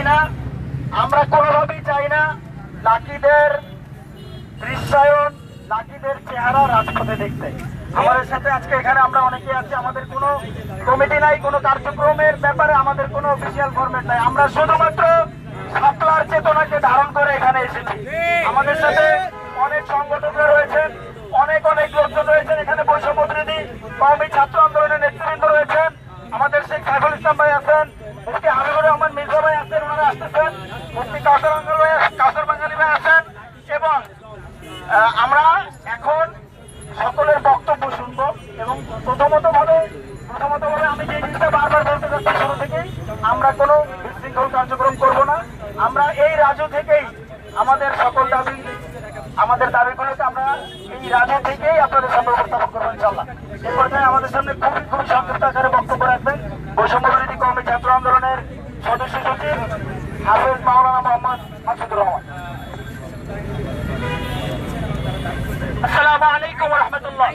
না, আমরা কোনোভাবেই চাই না লাকিদের দৃশ্যায়ন, লাকিদের চেহারা রাজপথে দেখতে। আমাদের সাথে আজকে এখানে আমরা অনেকে আছি, আমাদের কোনো কমিটি নাই, কোনো কার্যক্রমের ব্যাপারে আমাদের কোনো অফিসিয়াল ফরম্যাট নাই। আমরা শুধুমাত্র শাপলার চেতনাকে ধারণ করে এখানে এসেছি। আমাদের সাথে অনেক সংগঠকরা রয়েছেন, অনেক লোকজন রয়েছেন, এখানে বৈষম্য বিরোধী কওমি ছাত্র আন্দোলনের নেতৃবৃন্দ রয়েছেন, আমাদের শেখ সাইফুল ইসলাম ভাই আছেন, মুফতি হাবিবুর রহমান মির্জা ভাই আছেন, ওনারা আসতেছেন, মুফতি কাউসার বাঙালি ভাই আছেন। এবং আমরা এখন সকলের বক্তব্য শুনবো। এবং প্রথমত ভাবে আমি যে জিনিসটা বারবার বলতে চাচ্ছি শুরু থেকেই, আমরা কোনো বিশৃঙ্খল কার্যক্রম করব না। আমরা এই রাজু থেকেই আমাদের সকল দাবি, আমাদের দাবিগুলোকে আমরা এই রাজু থেকেই আপনাদের সামনে উপস্থাপন করবো ইনশাল্লাহ। এ পর্যায়ে আমাদের সামনে খুবই সংক্ষিপ্ত আকারে বক্তব্য রাখবেন বৈষম্য বিরোধী কওমি ছাত্র আন্দোলনের সদস্য সচিব হাফেজ মাওলানা মোহাম্মদ মাসুদুর রহমান। আসসালামু আলাইকুম ওয়া রাহমাতুল্লাহ।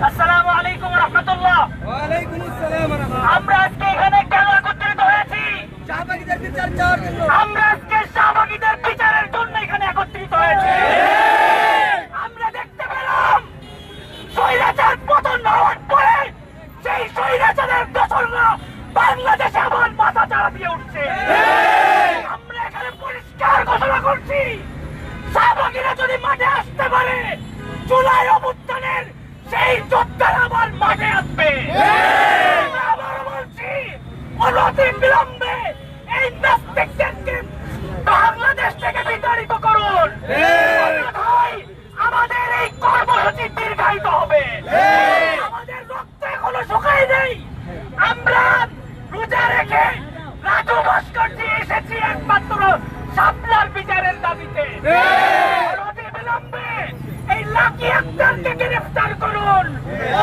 আসসালামু আলাইকুম ওয়া রাহমাতুল্লাহ। ওয়ালাইকুম আসসালাম। আমরা আজকে এখানে কেন একত্রিত হয়েছি? শাহবাগীদের বিচার চাওয়ার জন্য। আমরা আজকে শাহবাগীদের বিচারের জন্য এখানে একত্রিত হয়েছি। আমরা দেখতে পেলাম স্বৈরাচার পতন হওয়ার পরে সেই স্বৈরাচারের দোসররা বাংলাদেশে আবার মাথা চাড়া দিয়ে উঠছে। আমরা এখানে পরিষ্কার ঘোষণা করছি, শাহবাগীরা যদি মাঠে আসতে পারে, জুলাই অভ্যুত্থানের সেই যোদ্ধারা আবার মাঠে আসবে। আবার বলছি, অনতি বিলম্বে এই নাস্তিকদেরকে বাংলাদেশ থেকে বিতাড়িত করুন, অন্যথায় আমাদের এই কর্মসূচি দীর্ঘায়িত হবে। আমাদের রক্ত এখনো শুকায় নেই। আমরা রোজা রেখে রাজু ভাস্কর্যে এসেছি একমাত্র শাপলার বিচারের দাবিতে। অনতি বিলম্বে এই লাকি আক্তারকে গ্রেফতার করুন,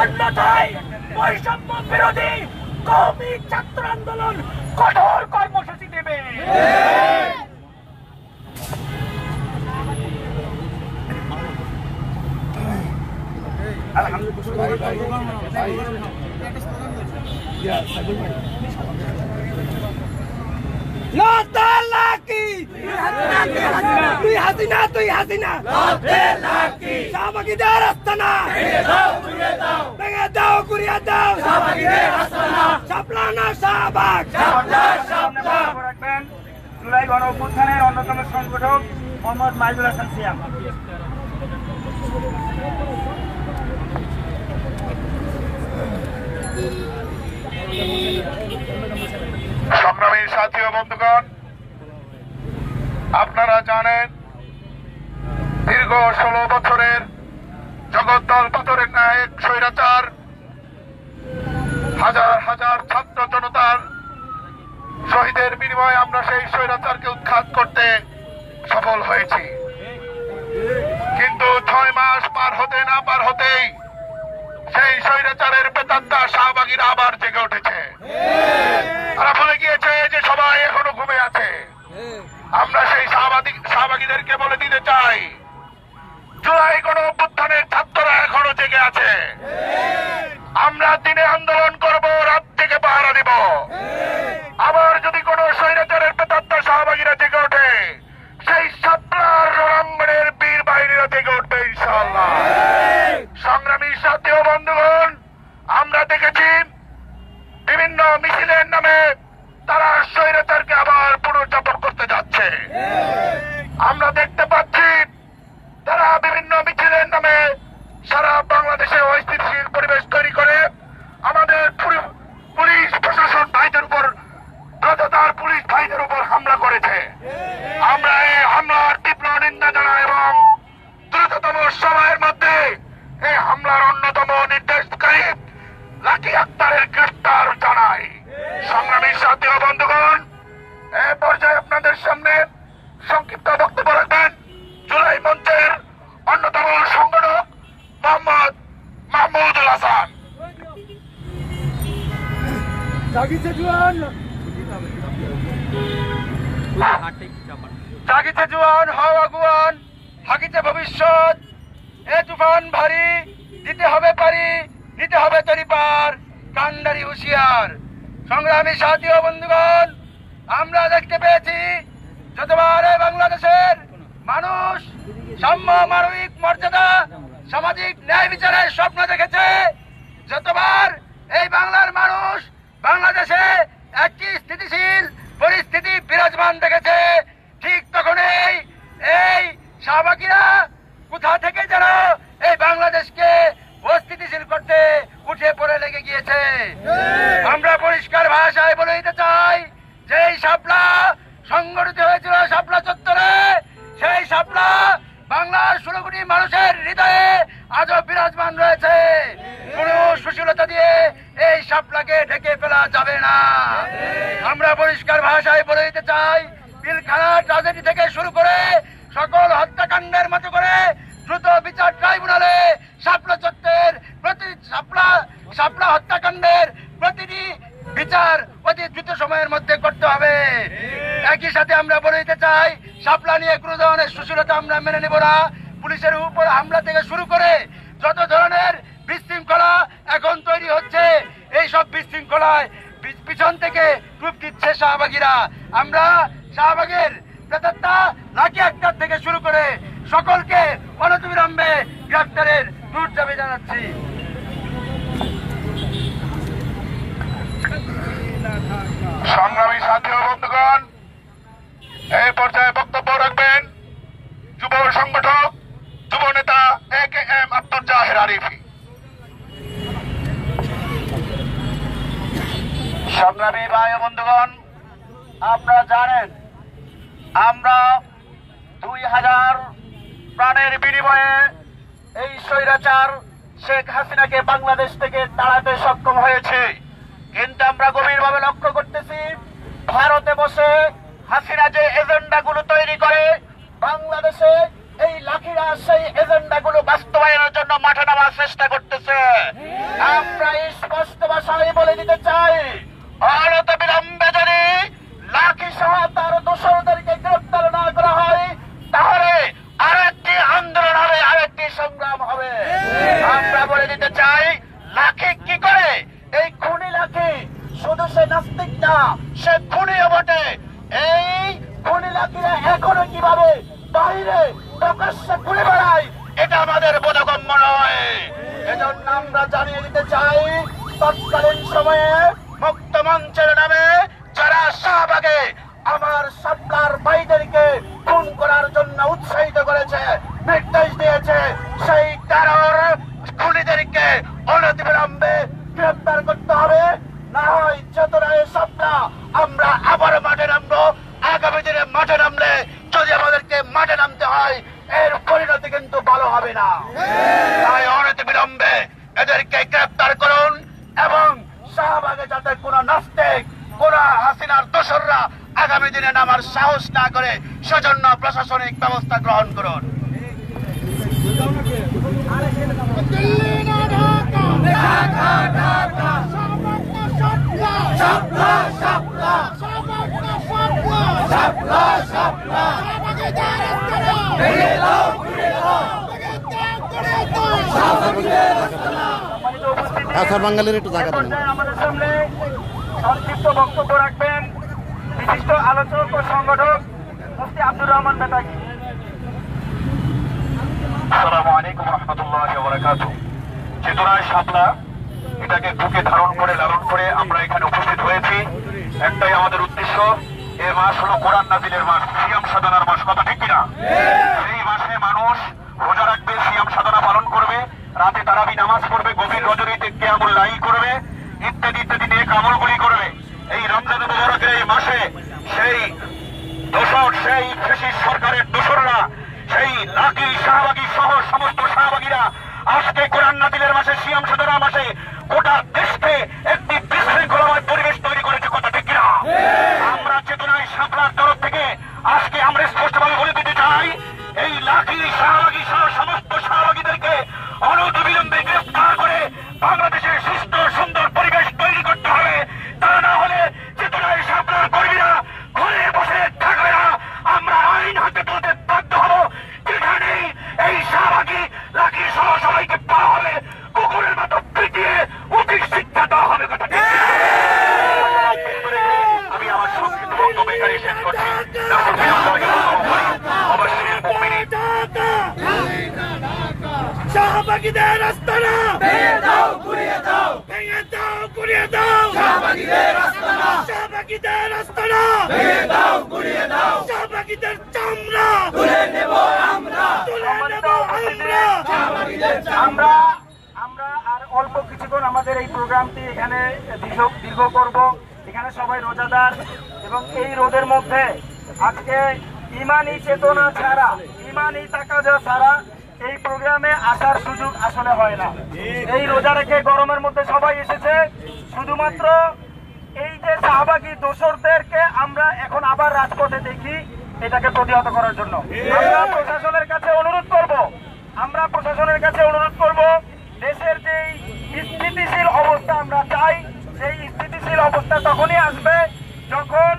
অন্যথায় বৈষম্য বিরোধী কওমি ছাত্র আন্দোলন কঠোর কর্মসূচি দেবে। তুই হাসিনা, তুই হাসিনা, শাহবাগীদের আস্তানা ভেঙে দাও, ঘুরিয়ে দাও, শাপলা না শাহবাগ। রাখবেন জুলাই গণ অভ্যুত্থানের অন্যতম সংগঠক মোহাম্মদ মাইজুল হাসান সিয়াম। সংগ্রামী সাথী ও বন্ধুগণ, আপনারা জানেন দীর্ঘ 16 বছরের জগদ্দল পাথরের নায়ক স্বৈরাচার হাজার হাজার ছাত্র জনতার শহীদের বিনিময়ে আমরা সেই স্বৈরাচারকে উৎখাত করতে সফল হয়েছি। কিন্তু 6 মাস পার হতেই সেই স্বৈরাচারের প্রেতাত্মা শাহবাগীরা আবার জেগে উঠেছে। তারা ভুলে গিয়েছে যে সবাই এখনো ঘুমে আছে। আমরা সেই শাহবাগীদেরকে বলে দিতে চাই, জুলাই গণ অভ্যুত্থানের ছাত্ররা এখনো জেগে আছে। আমরা দিনে আন্দোলন করব, রাত থেকে পাহারা দিব। আবার যদি কোন স্বৈরাচারের প্রেতাত্মা শাহবাগীরা জেগে ওঠে, সেই শাপলার রণাঙ্গনের বীর বাহিনীরা জেগে উঠবে ইনশাআল্লাহ। সংগ্রামী সাথী ও বন্ধুগণ, আমরা দেখেছি বিভিন্ন মিছিলের নামে তারা স্বৈরাচারকে আবার পুনর্যাপন করতে যাচ্ছে। আমরা দেখতে পাচ্ছি তারা বিভিন্ন মিছিলের নামে সারা বাংলাদেশে অস্থিতিশীল পরিবেশ তৈরি করে আমাদের পুলিশ প্রশাসন ভাইদের উপর, পুলিশ ভাইদের উপর হামলা করেছে। আমরা এই হামলার তীব্র নিন্দা জানাই এবং দ্রুততম সময়ের মধ্যে এই হামলার অন্যতম নির্দেশকারী লাকি আক্তারের গ্রেফতার জানাই। সংগ্রামী সাথী ও বন্ধুগণ, এ পর্যায়ে আপনাদের সামনে সংক্ষিপ্ত বক্তব্য রাখবেন জুলাই মঞ্চের অন্যতম সংগঠক মোহাম্মদ মাহমুদুল হাসান। জাগিছে জোয়ান হও আগুয়ান, হাকিছে ভবিষ্যৎ, এ তুফান ভারী, দিতে হবে পারি, নিতে হবে তরি পার, কান্ডারি হুঁশিয়ার। সংগ্রামী সাথী ও বন্ধুগণ, আমরা দেখতে পেয়েছি যতবার এই বাংলাদেশের মানুষ সাম্য, মানবিক মর্যাদা, সামাজিক ন্যায় বিচারের স্বপ্ন দেখেছে, যতবার এই বাংলার মানুষ বাংলাদেশে একটি স্থিতিশীল পরিস্থিতি বিরাজমান দেখেছে, ঠিক তখনই এই শাহবাগীরা কোথা থেকে যেন এই বাংলাদেশকে অস্থিতিশীল করতে উঠে পড়ে লেগে গিয়েছে। আমরা পরিষ্কার ভাষায় বলে দিতে চাই যে এই শাপলা সংগঠিত হয়েছিল শাপলা চত্বরে, সেই শাপলা বাংলার 16 কোটি মানুষের হৃদয়ে আজও বিরাজমান রয়েছে। কোন সুশীলতা দিয়ে এই শাপলাকে ঢেকে ফেলা যাবে না। আমরা পরিষ্কার ভাষায় বলে দিতে চাই, পিলখানা ট্রাজেডি থেকে শুরু করে সকল হত্যাকাণ্ডের মতো করে দ্রুত বিচার ট্রাইব্যুনালে শাপলা চত্বরের প্রতি শাপলা হত্যাকাণ্ডের প্রতিটি বিচার অতি দ্রুত সময়ের মধ্যে করতে হবে। একই সাথে আমরা বলে দিতে চাই, শাপলা নিয়ে কোনো ধরনের সুশীলতা আমরা মেনে নেব না। পুলিশের উপর হামলা থেকে শুরু করে যত ধরনের বিশৃঙ্খলা এখন তৈরি হচ্ছে, এই সব বিশৃঙ্খলায় পিছন থেকে টুপ দিচ্ছে শাহবাগীরা। আমরা শাহবাগের প্রেতাত্মা লাকি আক্তার থেকে শুরু করে সকলকে অনতিবিলম্বে গ্রেফতারের দূর দাবি জানাচ্ছি। সংগ্রামী সাথী ও বন্ধুগণ, এই পর্যায়ে বক্তব্য রাখবেন যুব সংগঠক, যুব নেতা AKM আব্দুল জাহের আরিফি। সংগ্রামী ভাই ও বন্ধুগণ, আপনারা জানেন আমরা 2000 প্রাণের বিনিময়ে এই স্বৈরাচার শেখ হাসিনাকে বাংলাদেশ থেকে তাড়াতে সক্ষম হয়েছে, কিন্তু আমরা গভীরভাবে লক্ষ্য করতেছি ভারতে বসে হাসিনা যে এজেন্ডাগুলো তৈরি করে বাংলাদেশে এই লাঠিরা সেই এজেন্ডাগুলো বাস্তবায়নের জন্য মাঠে নামার চেষ্টা করতেছে। আমরা স্পষ্ট ভাষায় বলে দিতে চাই, অনতিবিলম্বে যদি লাঠি সহ তার দোষরদেরকে গ্রেফতার না করা হয় তাহলে আরেকটি আন্দোলন হবে, আরেকটি সংগ্রাম হবে। আমরা বলে দিতে চাই, লাঠি কি করে, এই খুনি লাঠি শুধু সে নাস্তিক না, সে খুনিও বটে। এই খুনি লাঠিরা এখনো কিভাবে বাইরে প্রকাশ্যে ঘুরে বেড়ায় এটা আমাদের বোধগম্য নয়। এজন্য আমরা জানিয়ে দিতে চাই, তৎকালীন সময়ে মুক্ত মঞ্চের নামে যারা শাহবাগে আমার শাপলার ভাইদেরকে খুন করার জন্য উৎসাহিত করেছে, নির্দেশ দিয়েছে, সেই টেরর খুনিদেরকে অনতিবিলম্বে গ্রেফতার করতে হবে। না হয় চতুরায় শাপলা আমরা আবার মাঠে নামবো। আগামী দিনে মাঠে নামলে যদি আমাদেরকে মাঠে নামতে হয় এর পরিণতি কিন্তু ভালো হবে না। তাই অনতিবিলম্বে এদেরকে গ্রেফতার করুন এবং শাহবাগে যাতে কোনো নাস্তিক, কোন হাসিনার দোসররা আগামী দিনে নামার সাহস না করে সেজন্য প্রশাসনিক ব্যবস্থা গ্রহণ করুন। বাঙালির একটু জায়গা দেন। আমাদের সামনে সংক্ষিপ্ত বক্তব্য রাখবেন বিশিষ্ট আলোচক ও সংগঠক মুফতি আব্দুর রহমান বেতাগী। আসসালামু আলাইকুম রহমতুল্লাহি ওয়া বারাকাতুহু। চেতনায় শাপলা, এটাকে বুকে ধারণ করে লালন করে আমরা এখানে উপস্থিত হয়েছি। একটাই আমাদের উদ্দেশ্য, এ মাস হলো কোরআন নাজিলের মাস, সিয়াম সাধনার মাস, কথা ঠিক কিনা? এই মাসে মানুষ রোজা রাখবে, সিয়াম সাধনা পালন করবে, রাতে তারাবি নামাজ পড়বে, গভীর রজনীতে কিয়ামুল লাইল করবে, ইত্যাদি ইত্যাদি নেক আমলগুলি করবে। এই রমজান মুবারকের এই মাসে সেই দোসর, সেই ফ্যাসিস্ট সরকারের দোসররা, সেই লাকি শাহবাগী সহ সমস্ত শাহবাগীরা আজকে কোরআন নাজিলের মাসে, সিয়াম সাধনা মাসে গোটা দেশকে একটি বিশৃঙ্খলাময় পরিবেশ তৈরি করেছে, কথা ঠিক কিনা? আমরা চেতনায় শাপলার তরফ থেকে আজকে আমরা স্পষ্টভাবে বলে দিতে চাই, এই লাকি শাহবাগী সহ সমস্ত শাহবাগীদেরকে অনতিবিলম্বে গ্রেফতার করে বাংলাদেশের সুস্থ সুন্দর পরিবেশ তৈরি করতে হবে। তা না হলে চেতনায় শাপলার বক্তব্য বেকারি শেষ করছি। শাহবাগীদের আস্তানা ভেঙে দাও গুড়িয়ে দাও, ভেঙে দাও গুড়িয়ে দাও, শাহবাগীদের আস্তানা, শাহবাগীদের আস্তানা ভেঙে দাও গুড়িয়ে দাও, শাহবাগীদের চামড়া তুলে নেব আমরা, তুলে নেব আমরা, শাহবাগীদের আমরা আর অল্প কিছুক্ষণ আমাদের এই প্রোগ্রামটি এখানে দীর্ঘ করব। এখানে সবাই রোজাদার এবং এই রোদের মধ্যে আজকে ইমানি চেতনা ছাড়া, ইমানি তাকাজা ছাড়া এই প্রোগ্রামে আসার সুযোগ আসলে হয় না। এই রোজা রেখে গরমের মধ্যে সবাই এসেছে শুধুমাত্র এই যে শাহবাগী দোসরদেরকে আমরা এখন আবার রাজপথে দেখি, এটাকে প্রতিহত করার জন্য আমরা প্রশাসনের কাছে অনুরোধ করব, দেশের যে স্থিতিশীল অবস্থা আমরা চাই, সেই স্থিতিশীল অবস্থা তখনই আসবে যখন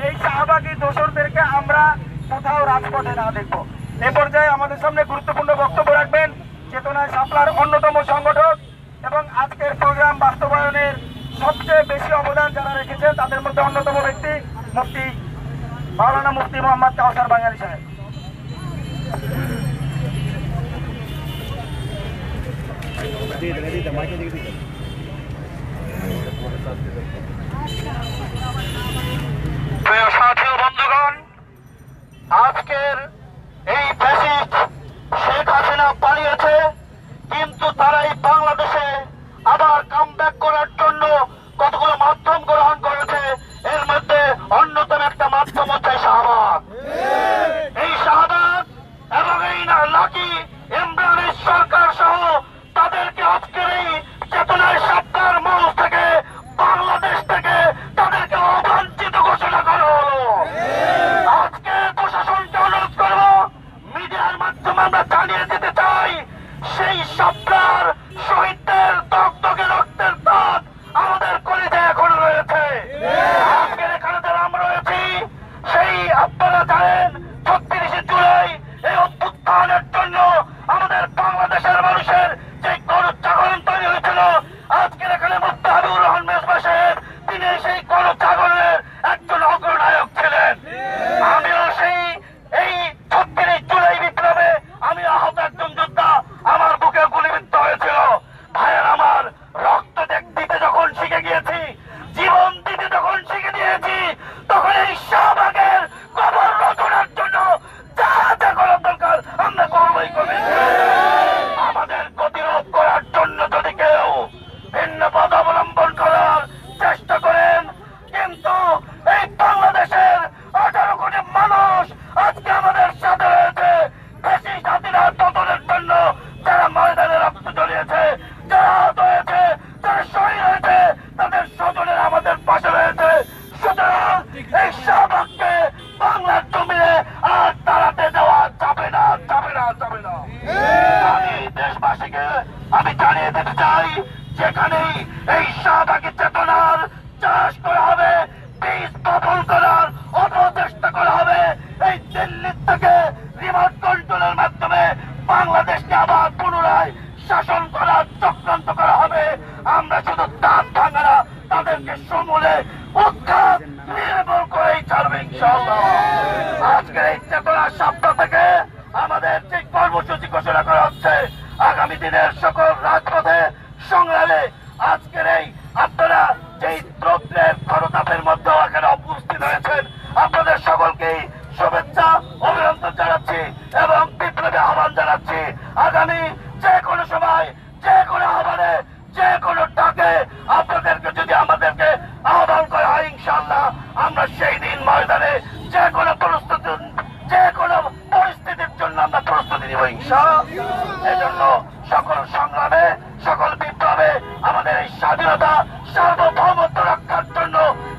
এই শাহবাগী দোসরদেরকে আমরা কোথাও রাজপথে না দেখবো। এ পর্যায়ে আমাদের সামনে গুরুত্বপূর্ণ বক্তব্য রাখবেন চেতনায় শাপলার অন্যতম সংগঠক এবং আজকের প্রোগ্রাম বাস্তবায়নের সবচেয়ে বেশি অবদান যারা রেখেছে তাদের মধ্যে অন্যতম ব্যক্তি মুফতি মাওলানা মুফতি মোহাম্মদ কাউসার বাঙালি সাহেব। প্রিয় সাথী ও বন্ধুগণ, আজকের এই ফ্যাসিস্ট শেখ হাসিনা পালিয়েছে, কিন্তু তারা এই বাংলাদেশে আবার কামব্যাক করার জন্য কতগুলো মাধ্যম গ্রহণ করেছে। এর মধ্যে অন্যতম একটা মাধ্যম হচ্ছে শাহবাগ। এই শাহবাগ এবং এই লাকি ইমরানের সরকার সহ তাদেরকে আজকের এই চেতনায় শাপলার মঞ্চ থেকে, বাংলাদেশ থেকে তাদেরকে অবাঞ্ছিত ঘোষণা করা হলো। আজকে প্রশাসনকে অনুরোধ করব, মিডিয়ার মাধ্যমে আমরা জানিয়ে দিতে চাই, সেই শাপলার শহীদদের দগদগে রক্তের দাগ আমাদের কলিজায় এখনো রয়েছে। আজকের এখানে যারা আমরা রয়েছি, সেই আপনারা জানেন ৩৬শে জুলাই এই অভ্যুত্থানের জন্য আমাদের বাংলাদেশের মানুষের যে গণজাগরণ তৈরি হয়েছিল, আজকের এখানে মুফতি হাবিবুর রহমান মেজবা সাহেব তিনি সেই গণজাগরণের একজন অগ্রনায়ক ছিলেন। আমিও সেই এই ৩৬ জুলাই বিপ্লবে আমি আহত একজন যোদ্ধা, আমার বুকে গুলিবিদ্ধ হয়েছিল। ভাইয়ের আমার, রক্ত দিতে যখন শিখে গিয়েছি, জীবন দিতে যখন শিখে দিয়েছি, তখন এই শাহবাগের কবর রচনার জন্য যা যা করার দরকার আমরা করবই করবে। আমাদের প্রতিরোধ করার জন্য যদি কেউ ভিন্ন পথ অবলম্বন করার চেষ্টা করেন, কিন্তু এই বাংলাদেশের 18 কোটি মানুষ আজকে আমাদের সাথে রয়েছে। ফ্যাসিস্ট হাসিনার পতনের জন্য যারা ময়দানে রক্ত ঝরিয়েছে, যারা আহত হয়েছে, যারা শহীদ হয়েছে, তাদের স্বজনেরা আমাদের পাশে রয়েছে। সুতরাং এই শাহবাগকে বাংলার জমিনে আর দাঁড়াতে দেওয়া যাবে না, যাবে না, যাবে না। আমি দেশবাসীকে আমি জানিয়ে দিতে চাই, যেখানেই এই শাহবাগী চেতনার চাষ করা হবে, বীজ বপন করার অপচেষ্টা করা হবে, এই দিল্লি থেকে রিমোট কন্ট্রোলের মাধ্যমে বাংলাদেশকে আবার পুনরায় শাসন করার চক্রান্ত করা হবে। আমরা শুধু দাঁত ভাঙা না, তাদেরকে সমূলে উৎখাত নির্মূল করেই ছাড়বে ইনশাআল্লাহ। আজকের এই চেতনা সপ্তাহ থেকে আমাদের যে কর্মসূচি ঘোষণা করা হচ্ছে, আগামী দিনের সকল রাজপথে সংগ্রামে আজকের এই আপনারা যেই দ্রব্যের খরতাপের মধ্যেও এখানে উপস্থিত হয়েছেন, আপনাদের সকলকেই শুভেচ্ছা অভিনন্দন জানাচ্ছি এবং বিপ্লবী আহ্বান জানাচ্ছি। আগামী যে কোনো সময়, যে কোনো আহ্বানে, যে কোনো ডাকে আপনাদেরকে যদি আমাদেরকে আহ্বান করা হয়, ইনশাআল্লাহ আমরা সেই দিন ময়দানে যে কোনো পরিস্থিতির জন্য আমরা প্রস্তুতি নিব ইনশাআল্লাহ। এজন্য সকল সংগ্রামে, সকল বিপ্লবে আমাদের এই স্বাধীনতা সার্বভৌমত্ব রক্ষার জন্য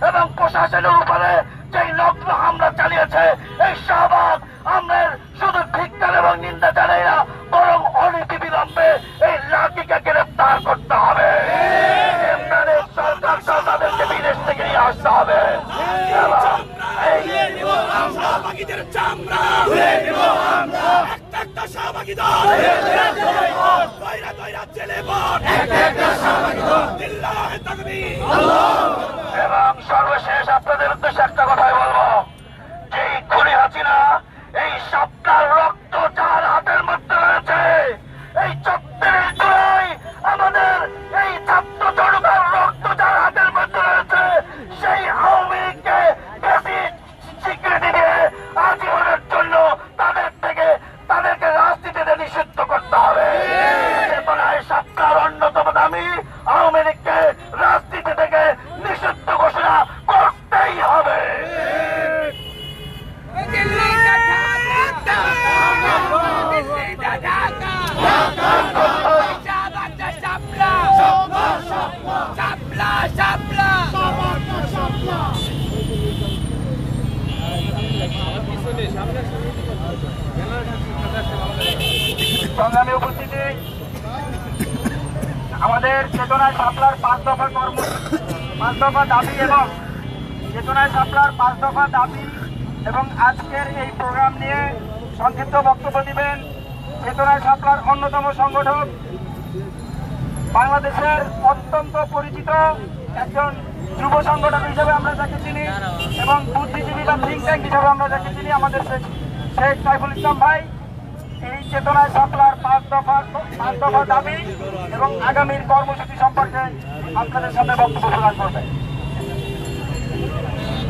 এবং প্রশাসনের উপরে যেই নগ্ন হামলা চালিয়েছে এই শাহবাগ, আমরা শুধু ধিক্কার এবং নিন্দা জানাই না, বরং অনতি বিলম্বে এই লাকিকে গ্রেফতার করতে হবে। ইমরানের সরকার তাদেরকে বিদেশ থেকে নিয়ে আসতে হবে। শাহবাগীদের চামড়া তুলে নেব আমরা, একটা শাহবাগী দল দয়রা দয়রা জেলে বট, একটা শাহবাগী দল লিল্লাহি তাকবীর। এবং সর্বশেষ আপনাদের উদ্দেশ্যে একটা কথাই বলবো, চেতনায় শাপলার 5 দফা দাবি এবং চেতনায় শাপলার 5 দফা দাবি এবং আজকের এই প্রোগ্রাম নিয়ে সংক্ষিপ্ত বক্তব্য দিবেন চেতনায় শাপলার অন্যতম সংগঠক, বাংলাদেশের অত্যন্ত পরিচিত একজন যুব সংগঠক হিসেবে আমরা যাকে চিনি এবং বুদ্ধিজীবী বা থিঙ্ক ট্যাঙ্ক হিসেবে আমরা যাকে চিনি, আমাদের শেখ সাইফুল ইসলাম ভাই এই চেতনায় শাপলার 5 দফা দাবি এবং আগামীর কর্মসূচি সম্পর্কে আপনাদের সামনে বক্তব্য প্রদান করবেন।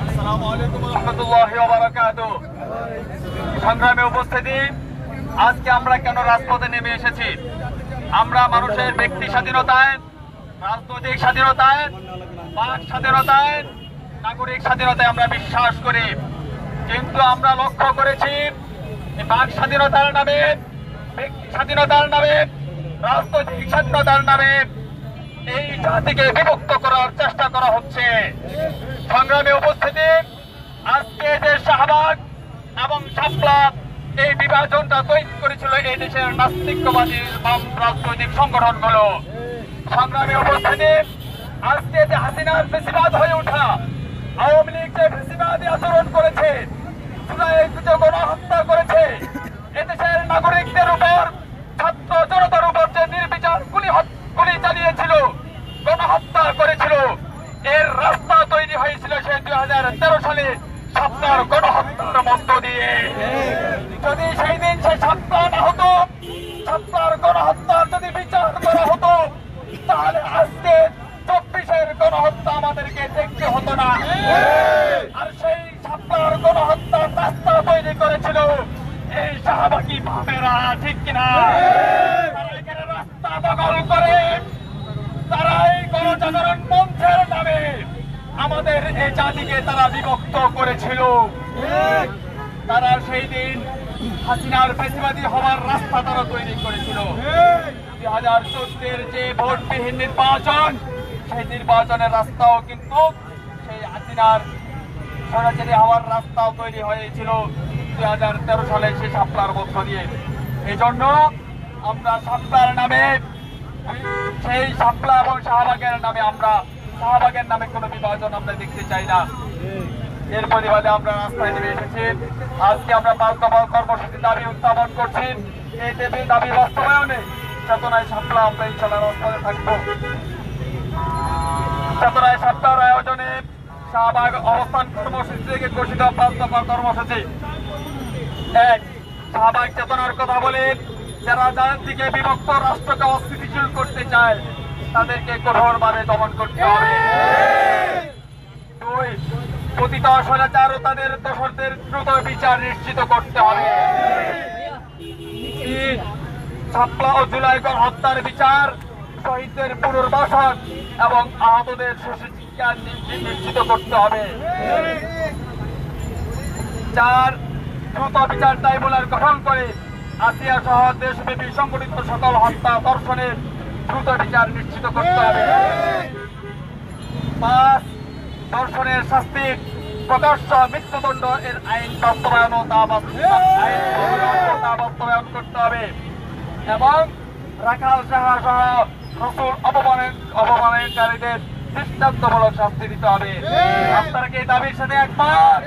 আসসালামু আলাইকুম ওয়া রাহমাতুল্লাহি ওয়া বারাকাতুহু। সংগ্রামে উপস্থিতি, আজকে আমরা কেন রাজপথে নেমে এসেছি? আমরা মানুষের ব্যক্তি স্বাধীনতায়, রাজনৈতিক স্বাধীনতায়, বাক স্বাধীনতায়, নাগরিক স্বাধীনতায় আমরা বিশ্বাস করি। কিন্তু আমরা লক্ষ্য করেছি বাক স্বাধীনতার নামে, ব্যক্তি স্বাধীনতার নামে, রাজনৈতিক স্বাধীনতার নামে এই জাতিকে বিভক্ত করার চেষ্টা করা হচ্ছে। সংগ্রামে উপস্থিতি, আজকে যে শাহবাগ এবং শাপলা এই বিভাজনটা তৈরি করেছিল এই দেশের নাস্তিকবাদী রাজনৈতিক সংগঠনগুলো। সংগ্রামে উপস্থিতি, আজকে যে হাসিনার ফেসিবাদ হয়ে ওঠা, আওয়ামী লীগ যে ফেসিবাদী আচরণ করেছে, জুলাইয়ে যে গণহত্যা করেছে, এদেশের নাগরিকদের উপর, ছাত্র জনতার উপর যে নির্বিচার গুলি চালিয়েছিল, গণহত্যা করেছিল, এর রাস্তা তৈরি হয়েছিল সেই 2013 সালে শাপলার গণহত্যার মধ্য দিয়ে। যদি সেই দিন সেই শাপলা না হতো, শাপলার গণহত্যার যদি বিচার করা হতো, তাহলে আজকে 24-এর গণহত্যা আমাদেরকে দেখতে হতো না। আর সেই শাপলার গণহত্যার রাস্তা তৈরি করেছিল এই শাহবাগী ভাবেরা, ঠিক কিনা? তারা এখানে রাস্তা দখল করে, তারা এই গণজাগরণ মঞ্চের নামে আমাদের এই জাতিকে তারা বিভক্ত করেছিল। তারা সেই দিন হাসিনার ফেসিবাদী হওয়ার রাস্তা তারা তৈরি করেছিল। 2014-এর যে ভোটবিহীন নির্বাচন, সেই নির্বাচনের রাস্তাও কিন্তু সেই হাসিনার সরাসরি হওয়ার রাস্তাও তৈরি হয়েছিল 2013 সালে সেই শাপলার মধ্য দিয়ে। এই জন্য আমরা শাপলার নামে, সেই শাপলা এবং শাহবাগের নামে, আমরা শাহবাগের নামে কোনো বিভাজন আমরা দেখতে চাই না। এর প্রতিবাদে আমরা রাস্তায় নেমে এসেছি। আজকে আমরা 5 দফা কর্মসূচির দাবি উত্থাপন করছি। এই দাবি বাস্তবায়নে চেতনায় শাপলা আমরা ইনশাআল্লাহ রাজপথে থাকবো। চেতনায় শাপলার আয়োজনে শাহবাগ অবস্থান কর্মসূচি থেকে ঘোষিত 5 দফা কর্মসূচি। 1, শাহবাগ চেতনার কথা বলে যারা জাতিকে বিভক্ত রাষ্ট্রকে অস্থিতিশীল করতে চায় তাদেরকে কঠোরভাবে দমন করতে হবে। 2, পতিত স্বৈরাচার ও তাদের দোষরদের দ্রুত বিচার নিশ্চিত করতে হবে। 3, শাপলা ও জুলাই গণহত্যার বিচার, শহীদদের পুনর্বাসন এবং আহতদের সুচিকিৎসা নিশ্চিত করতে হবে। 4, দ্রুত বিচার ট্রাইব্যুনাল গঠন করে আসিয়া সহ দেশব্যাপী সংগঠিত সকল হত্যা ধর্ষণের দ্রুত বিচার নিশ্চিত করতে হবে। 5, ধর্ষণের শাস্তি প্রকাশ্য মৃত্যুদণ্ড এর আইন বাস্তবায়ন ও তা বাস্তবায়ন করতে হবে এবং রাখাল সাহা সহ রসুল অপমানকারীদের দৃষ্টান্তমূলক শাস্তি দিতে হবে। আপনারা কি এই দাবির সাথে একমত?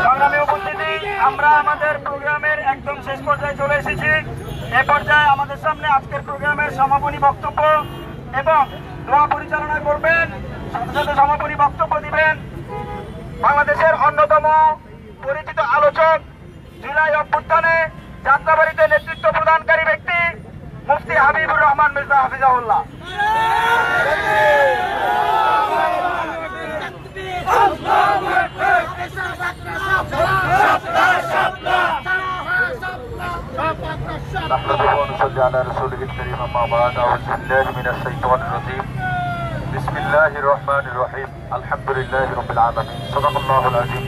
সংগ্রামী উপস্থিতি, আমরা আমাদের প্রোগ্রামের একদম শেষ পর্যায়ে চলে এসেছি। এ পর্যায়ে আমাদের সামনে আজকের প্রোগ্রামের সমাপনী বক্তব্য এবং দোয়া পরিচালনা করবেন, সাথে সাথে সমাপনী বক্তব্য দিবেন বাংলাদেশের অন্যতম পরিচিত আলোচক, জুলাই অভ্যুত্থানে যাত্রাবাড়িতে নেতৃত্ব প্রদানকারী ব্যক্তি মুফতি হাবিবুর রহমান মির্জা হাফিজাহুল্লাহ। বিসমিল্লাহির রহমানির রহিম, আলহামদুলিল্লাহি রাব্বিল আলামিন, সাদাকাল্লাহুল আযীম।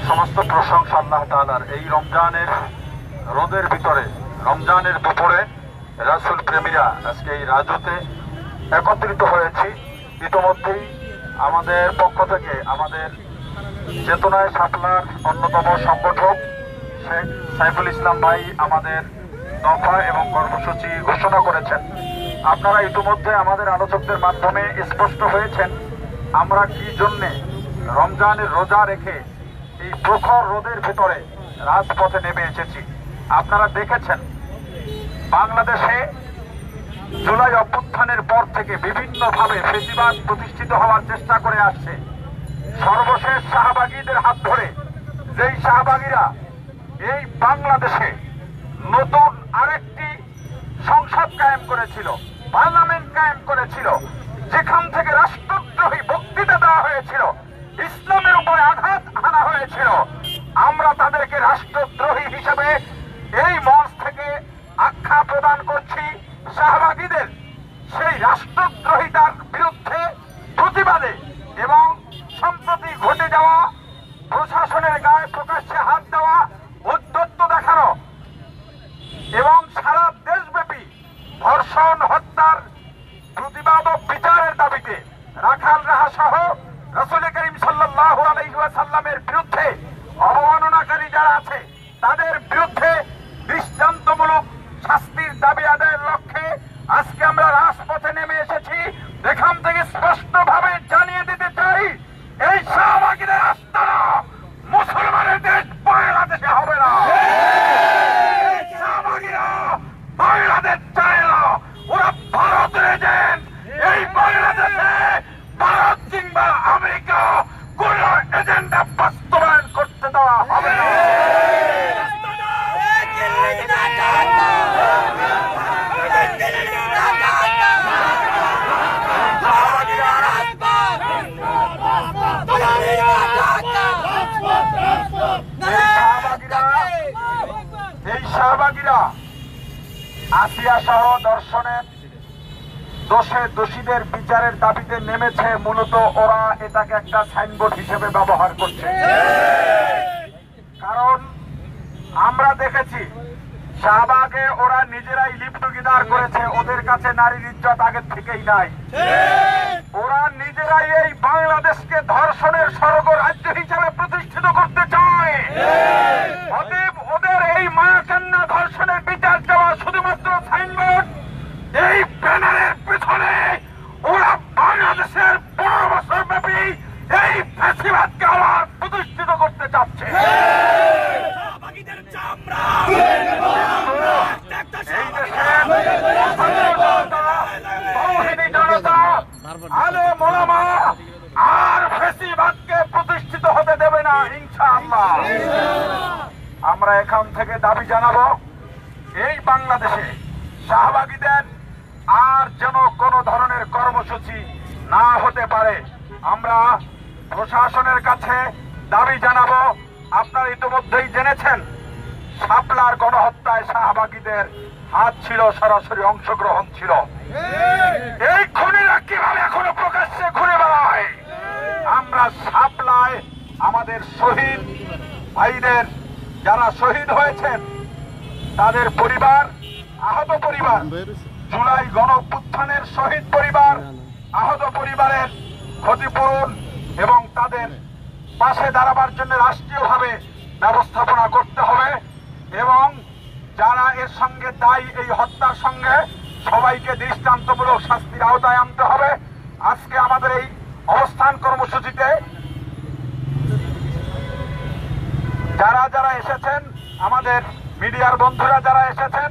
সমস্ত প্রশংসা আল্লাহ তাআলার। এই রমজানের রোদের ভিতরে, রমজানের দুপুরে রাসূল প্রেমীরা আজকে এই রাজুতে একত্রিত হয়েছি। ইতিমধ্যেই আমাদের পক্ষ থেকে আমাদের চেতনায় শাপলার অন্যতম সংগঠক শেখ সাইফুল ইসলাম ভাই আমাদের দফা এবং কর্মসূচি ঘোষণা করেছেন। আপনারা ইতিমধ্যে আমাদের আলোচকদের মাধ্যমে স্পষ্ট হয়েছেন আমরা কি জন্যে রমজানের রোজা রেখে এই প্রখর রোদের ভিতরে রাজপথে নেমে এসেছি। আপনারা দেখেছেন বাংলাদেশে জুলাই অভ্যুত্থানের পর থেকে বিভিন্নভাবে ফেসিবাদ প্রতিষ্ঠিত হওয়ার চেষ্টা করে আসছে। সর্বশেষ শাহবাগীদের হাত ধরে যেই শাহবাগীরা এই বাংলাদেশে নতুন আরেকটি সংসদ কায়েম করেছিল, পার্লামেন্ট কায়েম করেছিল, যেখান থেকে রাষ্ট্রদ্রোহী বক্তৃতা দেওয়া হয়েছিল, ইসলামের উপরে আঘাত হানা হয়েছিল, আমরা তাদেরকে রাষ্ট্রদ্রোহী হিসেবে এই মঞ্চ থেকে আখ্যা প্রদান করছি। শাহবাগীদের সেই রাষ্ট্রদ্রোহিতার বিরুদ্ধে প্রতিবাদে এবং সম্প্রতি ঘটে যাওয়া প্রশাসনের গায়ে প্রকাশ্যে হাত দেওয়া, উদ্ধত্ত দেখানো এবং সারা দেশব্যাপী ধর্ষণ হত্যার প্রতিবাদ ও বিচারের দাবিতে রাখাল রাহা সহ রাসূল করিম সাল্লাল্লাহু আলাইহি ওয়াসাল্লামের বিরুদ্ধে অবমাননাকারী যারা আছে তাদের বিরুদ্ধে দৃষ্টান্তমূলক শাস্তির দাবি আদায়ের লক্ষ্যে আজকে আমরা রাজপথে নেমে এসেছি। এখান থেকে স্পষ্টভাবে জানিয়ে দিতে চাই এই শাহবাগীদের আস্তানা মুসলমানের দেশ বাংলাদেশে হবে না। এই শাহবাগীরা বাংলাদেশ চায় না, ওরা ভারতের এজেন্ট। এই বাংলাদেশে ভারত কিংবা আমেরিকা কোন এজেন্ডা বাস্তবায়ন করতে দেওয়া হবে না। এই শাহবাগীরা আসিয়া সহ দর্শনের দোষে দোষীদের বিচারের দাবিতে নেমেছে। মূলত ওরা এটাকে একটা সাইনবোর্ড হিসেবে ব্যবহার করছে। কারণ আমরা দেখেছি শাহবাগে ওরা নিজেরাই লিপ্তগিদার করেছে, ওদের কাছে নারীর ইজ্জত আগের থেকেই নাই। ওরা নিজেরাই এই বাংলাদেশকে ধর্ষণের স্বর্গ রাজ্য হিসেবে প্রতিষ্ঠিত করতে চায়। অতএব ওদের এই মায়াকান্না ধর্ষণের বিচার চাওয়া শুধুমাত্র সাইনবোর্ড। এই ব্যানারের পেছনে ওরা বাংলাদেশের 15 বছর ব্যাপী এই ফ্যাসিবাদকে আবার প্রতিষ্ঠিত করতে চাচ্ছে। আলেম ওলামা আর ফ্যাসিবাদকে প্রতিষ্ঠিত হতে দেবে না ইনশাআল্লাহ। আমরা এখান থেকে দাবি জানাবো এই বাংলাদেশে শাহবাগীদের আর যেন কোনো ধরনের কর্মসূচি না হতে পারে। আমরা প্রশাসনের কাছে দাবি জানাবো। আপনারা ইতিমধ্যেই জেনেছেন শাপলার গণহত্যায় শাহবাগীদের হাত ছিল, সরাসরি অংশগ্রহণ ছিল। এই খুনিরা কিভাবে এখনো প্রকাশ্যে ঘুরে বেড়ায়? আমরা শাপলায় আমাদের শহীদ ভাইদের যারা শহীদ হয়েছেন তাদের পরিবার, আহত পরিবার, জুলাই গণ অভ্যুত্থানের শহীদ পরিবার, আহত পরিবারের ক্ষতিপূরণ এবং তাদের পাশে দাঁড়াবার জন্য রাষ্ট্রীয়ভাবে ব্যবস্থাপনা করতে হবে এবং যারা এর সঙ্গে দায়ী এই হত্যার সঙ্গে সবাইকে দৃষ্টান্তমূলক শাস্তির আওতায় আনতে হবে। আজকে আমাদের এই অবস্থান কর্মসূচিতে যারা যারা এসেছেন, আমাদের মিডিয়ার বন্ধুরা যারা এসেছেন,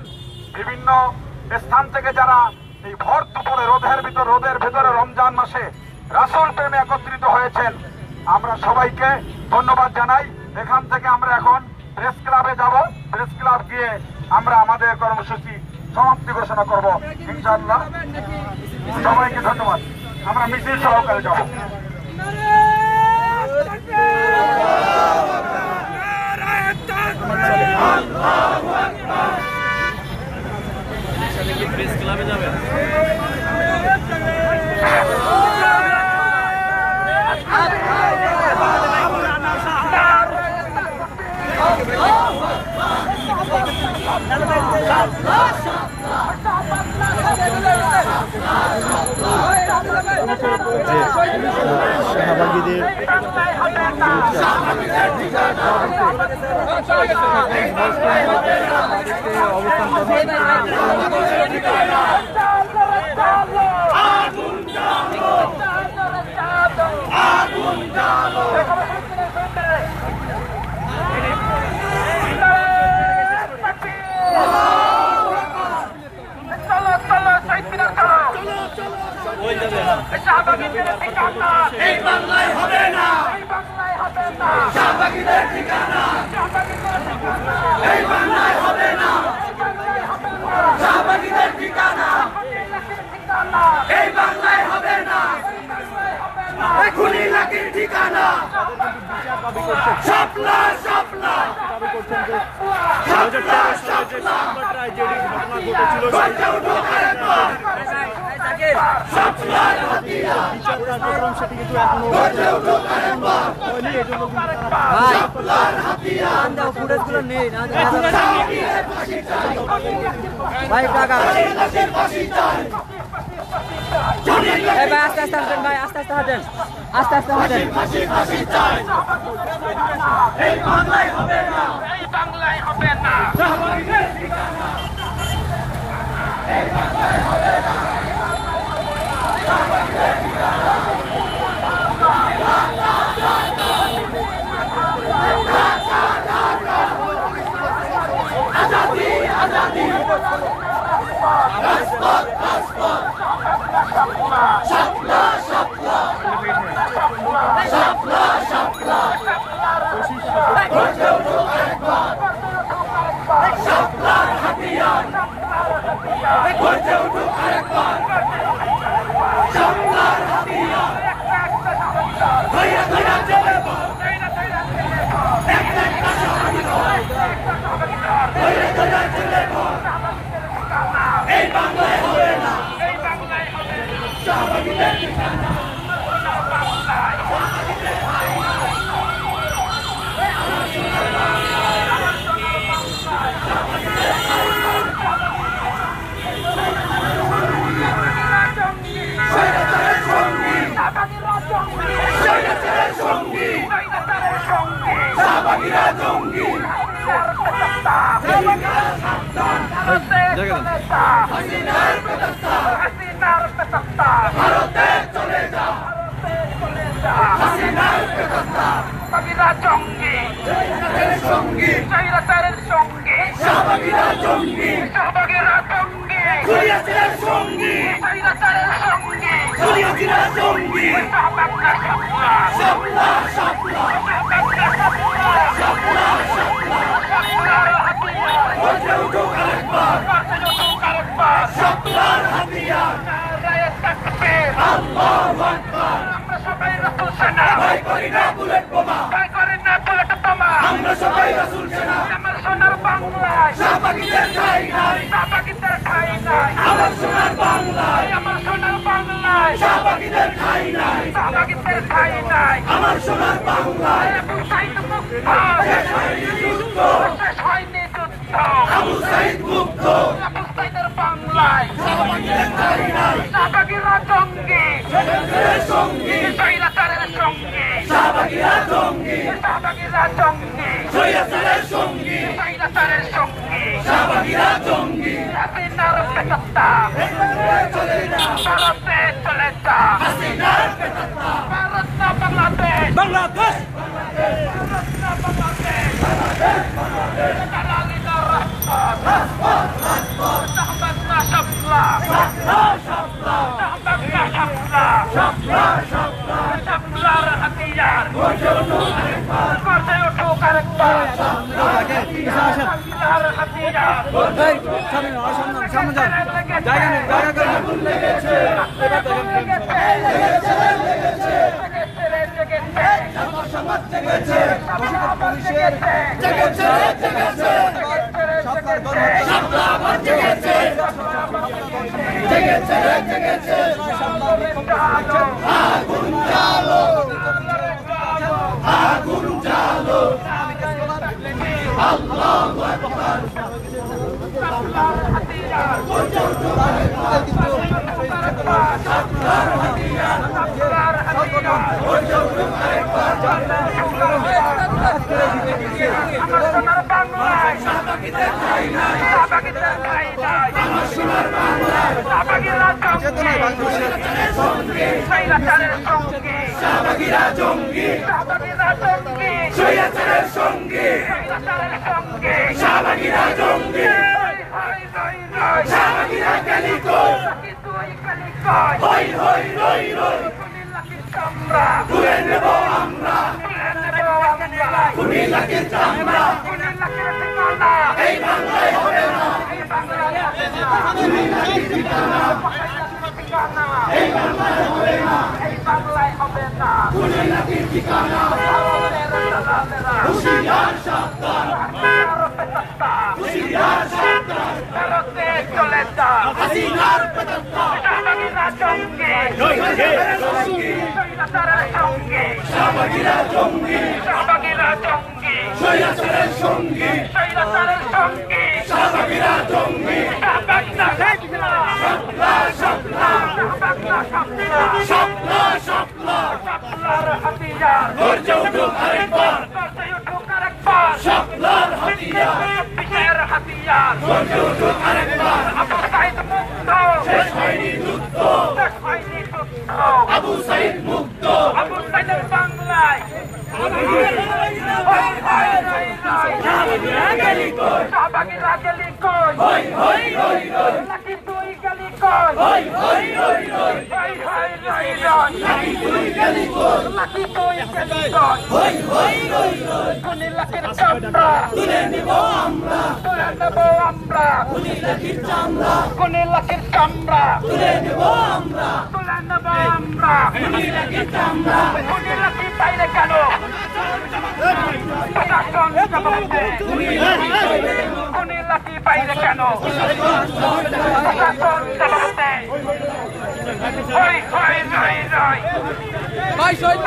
বিভিন্ন স্থান থেকে যারা এই ভর দুপুরে রোদের ভিতরে রমজান মাসে রাসূল প্রেমে একত্রিত হয়েছেন, আমরা সবাইকে ধন্যবাদ জানাই। এখান থেকে আমরা এখন প্রেস ক্লাবে যাব। প্রেস ক্লাব গিয়ে আমরা আমাদের কর্মসূচি সমাপ্তি ঘোষণা করব ইনশাআল্লাহ। সবাইকে ধন্যবাদ। আমরা মিছিল সহকারে যাব। প্রেস ক্লাবে যাবে। শাহবাগীদের এই বাংলায় হবে না, শাহবাগীদের ঠিকানা। এই বাংলায় হবে না, শাহবাগীদের ঠিকানা। এই বাংলায় হবে না, খুনি লাকির ঠিকানা। শাপলা শাপলা শাপলা শাপলা গর্জে উঠো আরেকবার। শাপলার হাতিয়ার গর্জে উঠো আরেকবার। শাপলার হাতিয়ার ফুটেজগুলো নেই না ফাঁসি চাই, ভাই টাকা ফাঁসির ফাঁসি চাই। এই ভাই আস্তে আস্তে হাঁটেন, ভাই আস্তে আস্তে হাঁটেন, আস্তে আস্তে হাঁটেন। ফাঁসি ফাঁসি চাই। এই বাংলায় হবে না, এই বাংলায় হবে না। শাহবাগীদের ঠিকানা। এই বাংলায় হবে না, শাহবাগীদের ঠিকানা। আজাদি আজাদি রাজপথ রাজপথ। শাপলা শাপলা শাপলা শাপলা গর্জে উঠো আরেকবার। শাপলার হাতিয়ার গর্জে উঠো আরেকবার। শাপলার হাতিয়ার ধৈর্য ধৈর্য চলে বল। একটা একটা শাহবাগীর ধৈর্য ধৈর্য চলে বল। এই বাংলায় হবে না, শাহবাগীদের ঠিকানা। স্বৈরাচারের সঙ্গী, স্বৈরাচারের সঙ্গী, শাহবাগীরা জঙ্গি। হাসিনার পেতাত্তা, ভারতে চলে যা। হাসিনার পেতাত্তা, জঙ্গি স্বৈরাচারের সঙ্গী, স্বৈরাচারের সঙ্গে শাহবাগীরা জঙ্গি। শাহবাগীরা জঙ্গি স্বৈরাচারের সঙ্গী, স্বৈরাচারের সঙ্গে স্বৈরাচারীরা জঙ্গি। শাহবাগীরা শাপলা শাপলা শাপলা শাপলা শাপলা শাপলা শাপলা শাপলার হাতিয়ার গর্জে উঠো আরেকবার। শাপলার হাতিয়ার আল্লাহু আকবার। আমরা সবাই রাসূল সেনা ভয় করি না বুলেট বোমা, ভয় করেন না বুলেট বোমা। আমরা সবাই রাসূল সেনা। আমার সোনার বাংলায় শাহবাগীদের ঠাঁই নাই, শাহবাগীদের ঠাঁই নাই। আমার সোনার বাংলায়। আমার সোনার বাংলায় শাহবাগীদের ঠাঁই নাই, শাহবাগীদের ঠাঁই নাই। আমার সোনার বাংলায়। আবু সাইদ মুক্ত শেষ হয়নি যুদ্ধ, শেষ হয়নি যুদ্ধ। আবু সাইদ মুক্ত। আবু সাইদের বাংলায় শাহবাগীদের ঠাঁই নাই, শাহবাগীরা জঙ্গি স্বৈরাচারের সঙ্গী, স্বৈরাচারের সঙ্গে শাহবাগীরা জঙ্গি। শাহবাগীরা জঙ্গি স্বৈরাচারের সঙ্গী, স্বৈরাচারের সঙ্গে শাহবাগীরা জঙ্গি। হাসিনার পেতাত্তা চলে যা, ভারতে চলে যা। হাসিনার পেতাত্তা। ভারত না বাংলাদেশ বাংলাদেশ ভারত না বাংলাদেশ দালালি না রাজপথ শাহবাগ না শাপলা শাহবাগ না শাপলা শাপলার হাতিয়ার গর্জে উঠুক আরেকবার। শাপলার হাতিয়ার সামনে যান, জায়গা নেই, জায়গা করেন। সমাজ জেগেছে, জেগেছে জেগেছে, শাপলা আবার জেগেছে, জেগেছে জেগেছে। আগুন জ্বালো, আগুন জ্বালো। আল্লাহু আকবার। শাপলার হাতিয়ার আমার সোনার বাংলায় শাহবাগীদের ঠাঁই নাই, শাহবাগীদের ঠাঁই নাই, আমার সোনার বাংলায় শাহবাগীরা জঙ্গি, স্বৈরাচারের সঙ্গী, শাহবাগীরা জঙ্গি, শাহবাগীরা জঙ্গি, স্বৈরাচারের সঙ্গী, স্বৈরাচারের সঙ্গী, শাহবাগীরা জঙ্গি, শাহবাগীরা গেলি কই, তুই গেলি কই, হই হই রই রই, কুমিল্লার চামড়া তুলে নেব আমরা, তুলে নেব আমরা, কুমিল্লার চামড়া, কুমিল্লার ঠিকানা এই বাংলায় হবে না, এই বাংলায় হবে না, কুমিল্লার ঠিকানা এই বাংলায় হবে না, এই বাংলায় হবে না, কুমিল্লার ঠিকানা হুশিয়ার সাবধান, হুশিয়ার সাবধান, ভারতে চলে যা হাসিনার পেট্টা, শাহবাগীরা জঙ্গি, স্বৈরাচারের সঙ্গী, শাহবাগীরা জঙ্গি, শাহবাগীরা জঙ্গি, স্বৈরাচারের সঙ্গী, স্বৈরাচারের সঙ্গী, শাহবাগীরা জঙ্গি, শাহবাগীরা শাপলা, শাপলা, শাপলা, শাপলা, শাপলা, শাপলার হাতিয়ার, গর্জে উঠুক আরেকবার, গর্জে উঠুক আরেকবার, শাপলার হাতিয়ার, বিশের হাতিয়ার, গর্জে উঠুক আরেকবার, আবু সাইদ মুক্ত, শেষ হয়নি যুদ্ধ, শেষ হয়নি যুদ্ধ, আবু সাইদ মুক্ত, আবু সাইদের বাংলায়, শাহবাগীরা গেলি কই, শাহবাগীরা গেলি কই, হই হই রই রই, নাকি তুই গেলি কই, হই হই রই রই, হই হই রই রই, নাকি তুই গেলি কই, নাকি তুই গেলি কই, হই হই রই রই, কুমিল্লার চামড়া তুলে নেব আমরা, তুলে নেব আমরা, কুমিল্লার চামড়া, কুমিল্লার চামড়া তুলে নেব আমরা, তুলে নেব আমরা, কুমিল্লার চামড়া, কুমিল্লার বাইরে কেন প্রশাসন জবাব দে, কুমিল্লার বাইরে কেন প্রশাসন জবাব দে, হই হই রই রই, ভাই শহীদ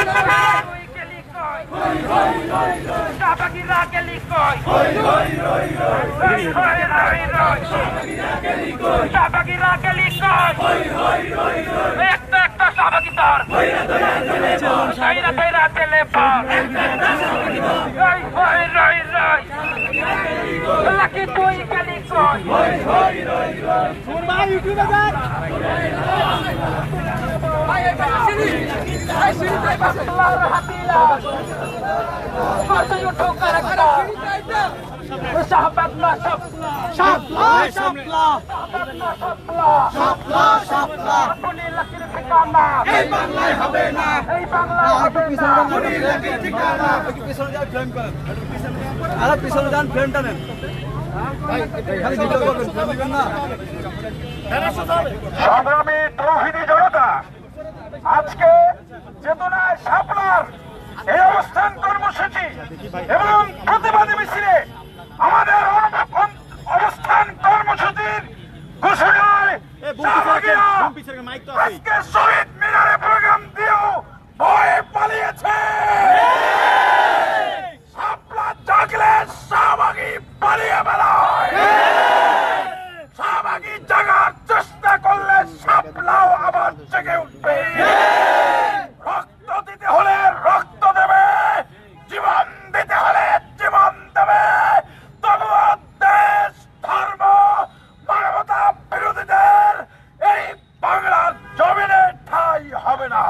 গেলি কই, হই হই রই রই, শাহবাগীরা গেলি কই, হই হই রই রই, হই হই রই রই, শাহবাগীরা গেলি কই, শাহবাগীরা গেলি কই, হই হই রই রই, একটা একটা শাহবাগী তোর ভৈরা ধরা চলে পড়, ভৈরা ধরা চলে পড়, একটা একটা শাহবাগী তোর, হই হই রই রই, লাকি তুই গেলি কই, হই হই রই রই, সুরমা ইউটিউবে যাক, ভাই এই সিঁড়ি তাই পাশে আল্লাহর হাতিয়া, গর্জে উঠুক আরেকবার, শাহবাগীরা শাপলা, শাপলা, শাপলা, শাপলা, শাপলা, শাপলা, কুমিল্লার ঠিকানা এই বাংলায় হবে না, এই বাংলায় হবে না, কুমিল্লার ঠিকানা, পিছনে যান ফ্রেম করেন, আরে পিছনে যান ফ্রেমটা নেন, খালি ভিডিও করবেন, ফ্রেম দিবেন না। সংগ্রামী তৌহিদি জনতা, আজকে চেতনায় শাপলার এই অবস্থান কর্মসূচি এবং প্রতিবাদী মিছিলে আমাদের অবস্থান কর্মসূচির ঘোষণায় শাহবাগীরা আজকে শহীদ মিনারে প্রোগ্রাম দিয়েও ভয়ে পালিয়েছে। শাপলা জাগলে শাহবাগী পালিয়ে বেড়ায়, শাহবাগী জাগার চেষ্টা করলে শাপলাও আবার জেগে উঠবে। রক্ত দিতে হলে রক্ত দেবে, জীবন দিতে হলে জীবন দেবে, তবুও দেশ, ধর্ম, মানবতা বিরোধীদের এই বাংলার জমিনে ঠাঁই হবে না।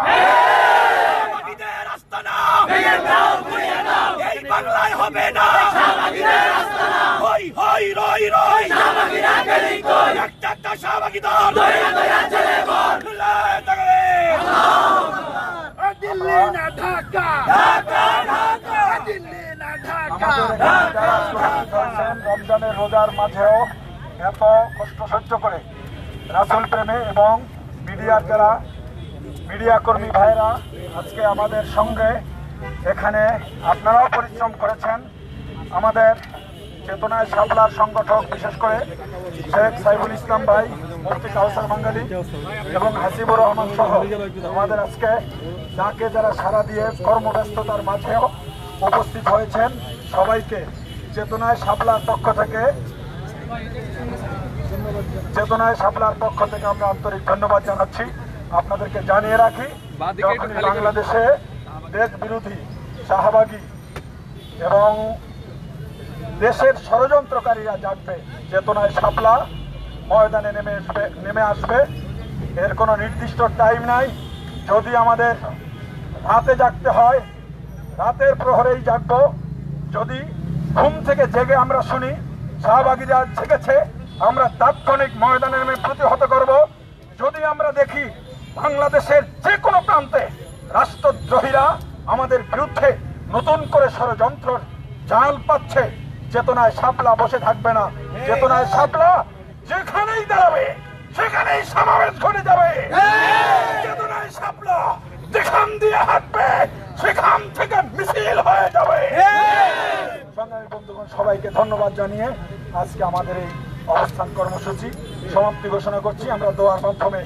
শাহবাগীদের আস্তানা ভেঙে দাও, গুঁড়িয়ে দাও, এই বাংলায় হবে না। শাহবাগীদের আস্তানা হই হই রই রই, শাহবাগীরা গেলি কই, একটা একটা শাহবাগী দল দয়া দয়া চলে বল, দিল্লি না ঢাকা, ঢাকা ঢাকা, দিল্লি না ঢাকা, ঢাকা ঢাকা। রমজানের রোজার মাঝেও এত কষ্ট সহ্য করে রাসূল প্রেমে এবং মিডিয়ার যারা মিডিয়া কর্মী ভাইরা আজকে আমাদের সঙ্গে এখানে আপনারাও পরিশ্রম করেছেন। আমাদের চেতনায় শাপলার সংগঠক বিশেষ করে শেখ সাইফুল ইসলাম ভাই, মুফতি কাউসার বাঙ্গালী এবং হাসিবুর রহমান সহ আমাদের আজকে যাকে যারা সাড়া দিয়ে কর্মব্যস্ততার মাঝেও উপস্থিত হয়েছেন সবাইকে চেতনায় শাপলার পক্ষ থেকে আমরা আন্তরিক ধন্যবাদ জানাচ্ছি। আপনাদেরকে জানিয়ে রাখি, যখন বাংলাদেশে দেশ বিরোধী, শাহবাগী এবং দেশের ষড়যন্ত্রকারীরা জাগবে, চেতনায় শাপলা ময়দানে নেমে আসবে। এর কোনো নির্দিষ্ট টাইম নাই। যদি আমাদের রাতে জাগতে হয়, রাতের প্রহরেই জাগবো। যদি ঘুম থেকে জেগে আমরা শুনি শাহবাগীরা জেগেছে, আমরা তাৎক্ষণিক ময়দানে নেমে প্রতিহত করব। যদি আমরা দেখি বাংলাদেশের যে কোনো প্রান্তে রাষ্ট্রদ্রোহীরা আমাদের বিরুদ্ধে নতুন করে ষড়যন্ত্রের জাল পাচ্ছে, চেতনায় শাপলা বসে থাকবে না। চেতনায় শাপলা যেখানেই দাঁড়াবে সেখানেই সমাবেশ ঘটে যাবে। চেতনায় শাপলা যেখান দিয়ে হাঁটবে সেখান থেকে মিছিল হয়ে যাবে। সংগ্রামী বন্ধুগণ, সবাইকে ধন্যবাদ জানিয়ে আজকে আমাদের এই অবস্থান কর্মসূচি সমাপ্তি ঘোষণা করছি। আমরা দোয়ার মাধ্যমে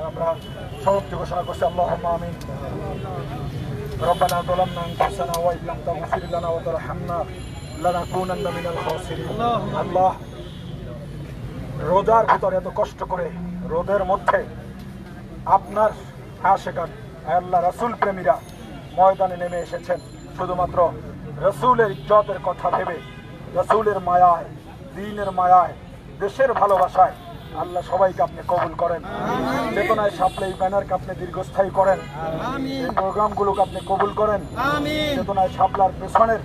আমরা সমাপ্তি ঘোষণা করছি। আল্লাহুম্মা আমিন। ربنا ظلمنا انفسنا وان لم تغفر لنا وترحمنا لنكونن من الخاسرين। আল্লাহ, রোজার ভিতরে এত কষ্ট করে রোদের মধ্যে আপনার আশিকান আল্লাহ রাসূল প্রেমীরা ময়দানে নেমে এসেছেন শুধুমাত্র রাসূলের ইজ্জতের কথা ভেবে, রাসূলের মায়ায়, দ্বীনের মায়ায়, দেশের ভালোবাসায়। আল্লাহ সবাইকে আপনি কবুল করেন। চেতনায় শাপলা এই ব্যানারকে আপনি দীর্ঘস্থায়ী করেন। এই প্রোগ্রামগুলোকে আপনি কবুল করেন। চেতনায় শাপলার পেছনের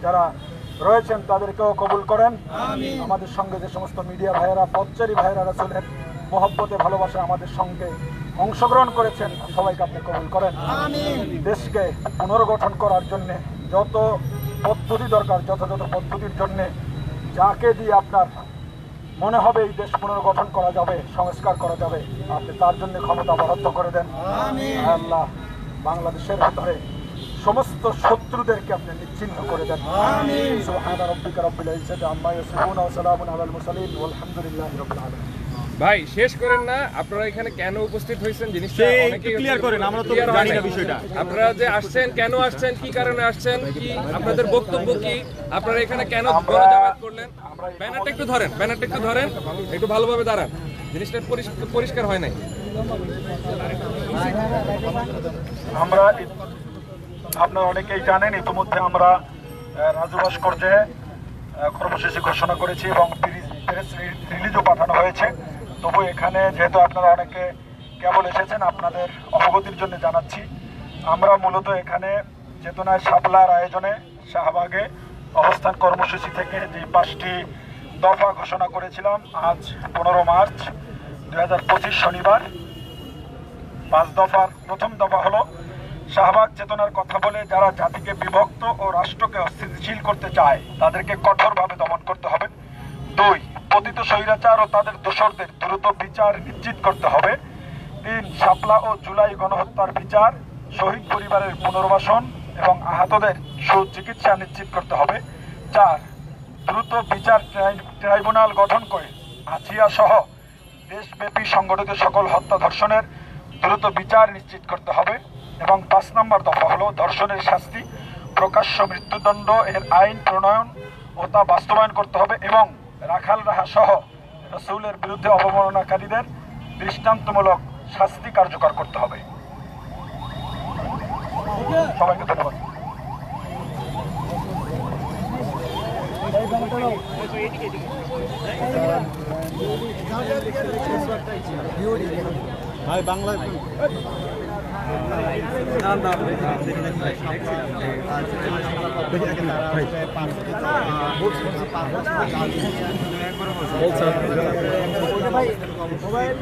যারা রয়েছেন তাদেরকেও কবুল করেন। আমাদের সঙ্গে যে সমস্ত মিডিয়া ভাইয়েরা, পথচারী ভাইয়েরা রাসূলের মহব্বতে ভালোবাসা আমাদের সঙ্গে অংশগ্রহণ করেছেন, সবাইকে আপনি কবুল করেন। দেশকে পুনর্গঠন করার জন্য যত পদ্ধতি দরকার, যথাযথ পদ্ধতির জন্য যাকে দিয়ে আপনার মনে হবে এই দেশ পুনর্গঠন করা যাবে, সংস্কার করা যাবে, আপনি তার জন্য ক্ষমতা বরাদ্দ করে দেন। আল্লাহ, বাংলাদেশের ভিতরে সমস্ত শত্রুদেরকে আপনি নিশ্চিহ্ন করে দেন। সুবহান রাব্বিকা রাব্বিল ইজ্জাতি আম্মা ইয়াসিফুন ওয়া সালামুন আলাল মুরসালিন ওয়ালহামদুলিল্লাহি রাব্বিল আলামিন। ভাই শেষ করেন না, আপনারা এখানে কেন উপস্থিত হয়েছেন জিনিসটা অনেকেই ক্লিয়ার করেন, আমরা তো জানি না বিষয়টা। আপনারা যে আসছেন, কেন আসছেন, কি কারণে আসছেন, কি আপনাদের বক্তব্য কি, আপনারা এখানে কেন গণজামায়াত করলেন? ব্যানারটা একটু ধরেন, ব্যানারটা একটু ধরেন, একটু ভালোভাবে দাঁড়ান, জিনিসটা পরিষ্কার হয় নাই। আমরা, আপনারা অনেকেই জানেন, ইতিমধ্যে আমরা রাজু ভাস্কর্যে কর্মসূচি ঘোষণা করেছি এবং প্রেস রিলিজও পাঠানো হয়েছে। তবু এখানে যেহেতু আপনারা অনেকে কেবল এসেছেন, আপনাদের অবগতির জন্য জানাচ্ছি, আমরা মূলত এখানে চেতনায় শাপলার আয়োজনে শাহবাগে অবস্থান কর্মসূচি থেকে যে 5টি দফা ঘোষণা করেছিলাম, আজ 15 মার্চ 2025 শনিবার 5 দফার প্রথম দফা হলো শাহবাগ চেতনার কথা বলে যারা জাতিকে বিভক্ত ও রাষ্ট্রকে অস্থিতিশীল করতে চায় তাদেরকে কঠোরভাবে দমন করতে হবে। 2, পতিত স্বৈরাচার ও তাদের দোসরদের দ্রুত বিচার নিশ্চিত করতে হবে। 3, শাপলা ও জুলাই গণহত্যার বিচার, শহীদ পরিবারের পুনর্বাসন এবং আহতদের সুচিকিৎসা নিশ্চিত করতে হবে। 4, দ্রুত বিচার ট্রাইব্যুনাল গঠন করে হাসিয়া সহ দেশব্যাপী সংগঠিত সকল হত্যা ধর্ষণের দ্রুত বিচার নিশ্চিত করতে হবে। এবং 5 নম্বর দফা হলো ধর্ষণের শাস্তি, প্রকাশ্য মৃত্যুদণ্ড এর আইন প্রণয়ন ও তা বাস্তবায়ন করতে হবে এবং রাখাল রাহা সহ রাসূলের বিরুদ্ধে অবমাননাকারীদের দৃষ্টান্তমূলক শাস্তি কার্যকর করতে হবে। সবাইকে ধন্যবাদ। ভাই বাংলা মোবাইল